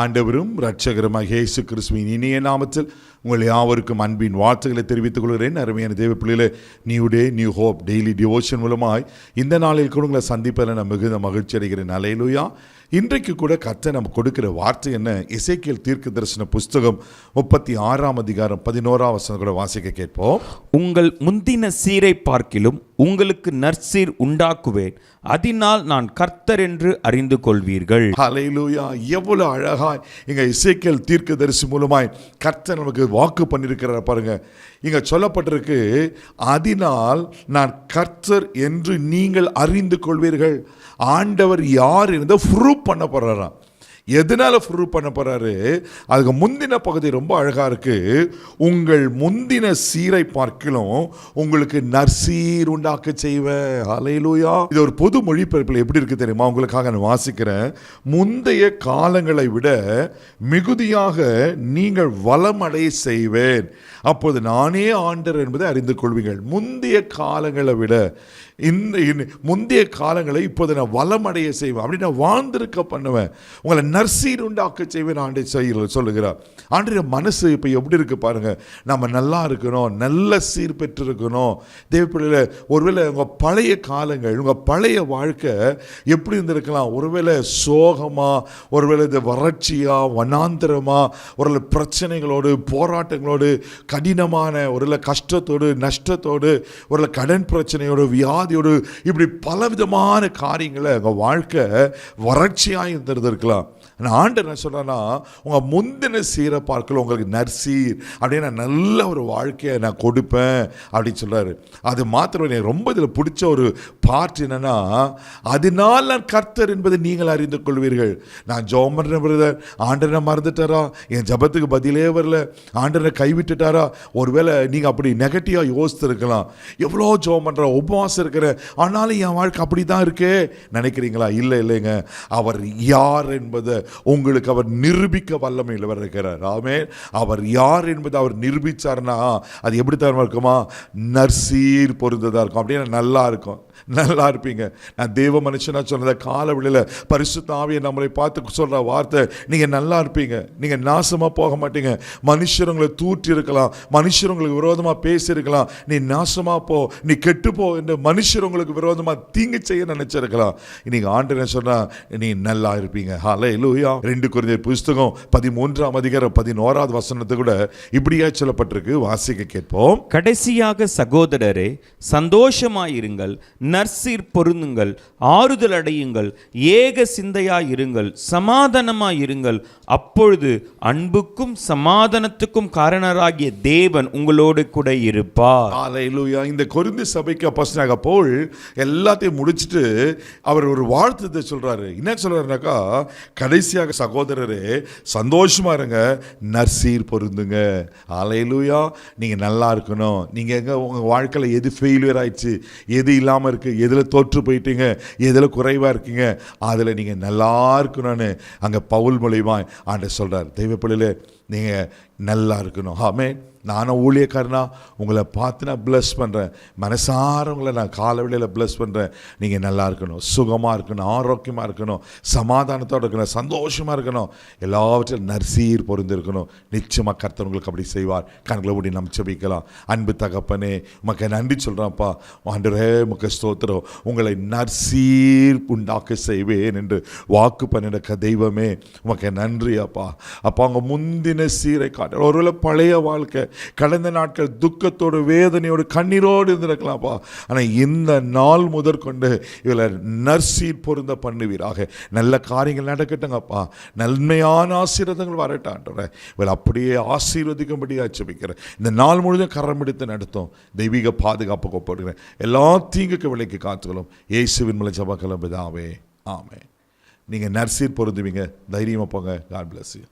ஆண்டவரும் இரட்சகருமாகிய இயேசு கிறிஸ்துவின் இனிய நாமத்தில் உங்கள் யாவருக்கும் அன்பின் வாழ்த்துக்களை தெரிவித்துக் கொள்கிறேன். அருமையான தேவ பிள்ளைகளே, new day new hope daily devotion மூலமாய் இந்த நாளில் கூட உங்களை சந்திப்பதில் நான் மிகுந்த மகிழ்ச்சி அடைகிறேன். அல்லேலூயா. இன்றைக்கு கூட கர்த்தர் நம்ம கொடுக்கிற வார்த்தை என்ன? எசேக்கியேல் தீர்க்கதரிசன புஸ்தகம் 36 அதிகாரம் 11 வசனம் கூட வாசிக்க கேட்போம். உங்கள் முந்தின சீரை பார்க்கிலும் உங்களுக்கு நற்சீர் உண்டாக்குவேன், அதனால் நான் கர்த்தர் என்று அறிந்து கொள்வீர்கள். ஹல்லேலூயா. எவ்வளவு அழகாய் இங்க எசேக்கியேல் தீர்க்கதரிசி மூலமாய் கர்த்தர் நமக்கு வாக்கு பண்ணியிருக்கிறார் பாருங்க. இங்க சொல்லப்பட்டிருக்கு, அதனால் நான் கர்த்தர் என்று நீங்கள் அறிந்து கொள்வீர்கள். ஆண்டவர் யார் என்று ப்ரூவ் பண்ண போறாராம். எதனால ப்ரூவ் பண்ண போறாரு? அதுக்கு முந்தின பகுதி ரொம்ப அழகா இருக்கு. உங்கள் முந்தின சீரை பார்க்கிலும் உங்களுக்கு நற்சீர் உண்டாக்க செய்வேன். ஹல்லேலூயா. இது ஒரு பொது மொழிபெயர்ப்பில் எப்படி இருக்கு தெரியுமா? உங்களுக்காக நான் வாசிக்கிறேன். முந்தைய காலங்களை விட மிகுதியாக நீங்கள் வளமடைய செய்வேன், அப்போது நானே ஆண்டவர் என்பதை அறிந்து கொள்வீர்கள். முந்தைய காலங்களை விட முந்தைய காலங்களை இப்போது நான் வளமடைய செய்வேன், அப்படி நான் வாழ்ந்திருக்க பண்ணுவேன், உங்களை நற்சீர் உண்டாக்க செய்வேன் ஆண்டை சொல்லுகிறார். ஆண்டுடைய மனசு இப்போ எப்படி இருக்கு பாருங்க. நம்ம நல்லா இருக்கணும், நல்ல சீர் பெற்றிருக்கணும். தேவப்பிள்ளையில ஒருவேளை உங்கள் பழைய காலங்கள், உங்கள் பழைய வாழ்க்கை எப்படி இருந்திருக்கலாம்? ஒருவேளை சோகமா, ஒருவேளை இது வறட்சியா, வனாந்திரமா, ஒருவேளை பிரச்சனைகளோடு, போராட்டங்களோடு, கடினமான ஒருவேளை கஷ்டத்தோடு, நஷ்டத்தோடு, ஒருவேளை கடன் பிரச்சனையோடு, வியாதியோடு, இப்படி பலவிதமான காரியங்களை உங்கள் வாழ்க்கை வறட்சியாக இருந்திருக்கலாம். ஆண்டவர் என்ன சொல்றேன்னா, உங்க முந்தின சீரை பார்க்கல உங்களுக்கு நற்சீர் அப்படின்னு நல்ல ஒரு வாழ்க்கையை நான் கொடுப்பேன் அப்படின்னு சொல்றாரு. அது மாத்திரம் எனக்கு ரொம்ப இதில் பிடிச்ச ஒரு பார்ட் என்னன்னா, அதனால் நான் கர்த்தர் என்பதை நீங்கள் அறிந்து கொள்வீர்கள். நான் ஜெபம் பண்ற பிரதர், ஆண்டவரை மறந்துட்டாரா, என் ஜபத்துக்கு பதிலே வரல, ஆண்டவரை கைவிட்டுட்டாரா, ஒருவேளை நீங்கள் அப்படி நெகட்டிவாக யோசித்திருக்கலாம். எவ்வளோ ஜெபம் பண்ணுற, உபவாசம் இருக்கிற, ஆனாலும் என் வாழ்க்கை அப்படி தான் இருக்கே நினைக்கிறீங்களா? இல்லைங்க, அவர் யார் என்பதை உங்களுக்கு அவர் நிரூபிக்க வல்லமை உள்ளவர் இருக்கிறார். ஆமென். அவர் யார் என்பதை அவர் நிரூபிச்சார்னா அது எப்படி தான் இருக்குமா? நற்சீர் பொருந்ததா இருக்கும். அப்படியே நல்லா இருக்கும், நல்லா இருப்பீங்க. நான் தேவ மனுஷனா சொன்னத காலவெளியில் பரிசுத்த ஆவியை நம்மளை பார்த்து சொல்ற வார்த்தை, நீங்க நல்லா இருப்பீங்க, நீங்க நாசமா போக மாட்டீங்க. மனுஷர் உங்களை தூற்றி இருக்கலாம், மனுஷர் உங்களுக்கு விரோதமா பேசியிருக்கலாம், நீ நாசமா போ, நீ கெட்டு போ என்று மனுஷர் உங்களுக்கு விரோதமா தீங்கு செய்ய நினைச்சிருக்கலாம். இன்னைக்கு ஆண்டவர் சொன்னா நீ நல்லா இருப்பீங்க. ஹல்லேலூயா. 2 கொரிந்தியர் புஸ்தகம் 13 அதிகாரம் 11 வசனத்தை கூட இப்படியா சொல்லப்பட்டிருக்கு. வாசிக்க கேட்போம். கடைசியாக சகோதரரே, சந்தோஷமாயிருங்கள், நற்சீர் பொருந்துங்கள், ஆறுதல் அடையுங்கள், ஏக சிந்தையாயிருங்கள், சமாதானமாயிருங்கள், அப்பொழுது அன்புக்கும் சமாதானத்துக்கும் காரணராகிய தேவன் உங்களோடு கூட இருப்பார். ஹல்லேலூயா. இந்த கொரிந்து சபைக்கு அப்போஸ்தலனாகிய பவுல் எல்லாத்தையும் முடிச்சிட்டு அவர் ஒரு வாழ்த்து சொல்றாரு. என்ன சொல்றாருனாக்கா, கடைசியாக சகோதரரே சந்தோஷமா இருங்க, நற்சீர் பொருந்துங்க. ஹல்லேலூயா. நீங்க நல்லா இருக்கணும். நீங்க எங்க உங்க வாழ்க்கையில எது ஃபெயிலியர் ஆயிடுச்சு, எது இல்லாம இருக்கு, எதுல தோற்று போயிட்டீங்க, எதுல குறைவா இருக்கீங்க, அதுல நீங்க நல்லா இருக்கணும்னு அங்க பவுல் மூலமா ஆண்டவர் சொல்றார். தெய்வ பிள்ளைகளே, நீங்க நல்லா இருக்கணும். ஆமென். நானும் ஊழியக்காரனா உங்களை பார்த்து நான் ப்ளஸ் பண்ணுறேன், மனசார உங்களை நான் காலவெளியில் ப்ளஸ் பண்ணுறேன். நீங்கள் நல்லா இருக்கணும், சுகமாக இருக்கணும், ஆரோக்கியமாக இருக்கணும், சமாதானத்தோடு இருக்கணும், சந்தோஷமாக இருக்கணும், எல்லாவற்றிலும் நற்சீர் பொருந்திருக்கணும். நிச்சயமாக கர்த்தர் உங்களுக்கு அப்படி செய்வார். கண்களை மூடி நம்ம ஜெபிக்கலாம். அன்பு தகப்பனே, உமக்கு நன்றி சொல்கிறேன்ப்பா. ஆண்டவரே, உமக்கு ஸ்தோத்திரம். உங்களை நற்சீர் உண்டாக்க செய்வேன் என்று வாக்கு பண்ணின தெய்வமே, உமக்கு நன்றி அப்பா. அப்போ அவங்க முந்தின சீரை காட்ட, ஒருவேளை பழைய வாழ்க்கை, கடந்த நாட்கள் துக்கத்தோடு, வேதனையோடு, கண்ணீரோடு இருந்திருக்கலாம்ப்பா. ஆனால் இந்த நாள் முதற்கொண்டு இவளை நற்சீர் பொருந்த பண்ணுவீராக. நல்ல காரியங்கள் நடக்கட்டுங்கப்பா. நன்மையான ஆசீர்வாதங்கள் வரட்டான்றேன். இவளை அப்படியே ஆசீர்வதிக்கும்படியாக ஜெபிக்கிறேன். இந்த நாள் முழுதும் கரம் எடுத்து நடத்தும். தெய்வீக பாதுகாப்பு கொப்படுகிறேன். எல்லா தீங்குக்கு விலைக்கு காத்துக்கணும். இயேசுவின் மூலம் ஜெபக்கலாம் பிதாவே. ஆமென். நீங்கள் நற்சீர் பொருந்துவீங்க. தைரியமாக போங்க. God bless you.